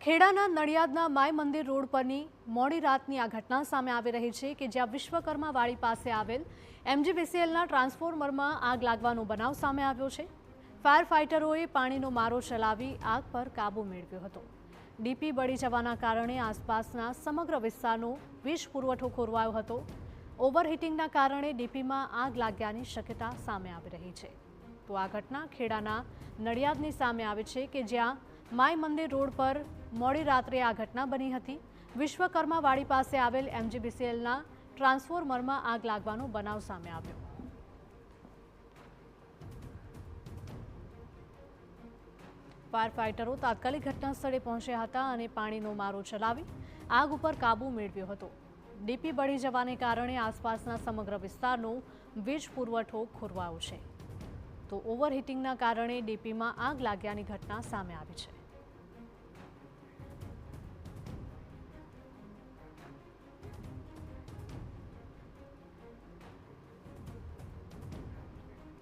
ખેડાના નડિયાદના my મંદિર road પરની મોડી રાતની આ ઘટના સામે આવી રહી છે કે જ્યાં વિશ્વકર્મા વાડી પાસે આવેલ એમજીવીસીએલના ટ્રાન્સફોર્મરમાં આગ લાગવાનો બનાવ સામે આવ્યો છે। ફાયર ફાઇટરોએ પાણીનો મારો ચલાવી આગ પર કાબૂ મેળવ્યો હતો। ડીપી બળી જવાના કારણે આસપાસના સમગ્ર વિસ્તારનો વીજ પુરવઠો ખોરવાયો હતો। ઓવરહીટિંગના કારણે ડીપીમાં આગ લાગ્યાની શક્યતા સામે આવી રહી છે। તો આ ઘટના ખેડાના નડિયાદની સામે આવી છે કે જ્યાં માય મંદિર રોડ પર મોડી રાત્રે આ ઘટના બની હતી। વિશ્વકર્મા વાડી પાસે આવેલ એમજીવીસીએલના ટ્રાન્સફોર્મરમાં આગ લાગવાનો બનાવ સામે આવ્યો। ફાયર ફાઇટરો તાત્કાલિક ઘટના સ્થળે પહોંચ્યા હતા અને પાણીનો મારો ચલાવી આગ ઉપર કાબૂ મેળવ્યો હતો। ડીપી બળી જવાને કારણે આસપાસના સમગ્ર વિસ્તારનો વીજ પુરવઠો ખોરવાયો છે। તો ઓવરહીટિંગના કારણે ડીપીમાં આગ લાગ્યાની ઘટના સામે આવી છે।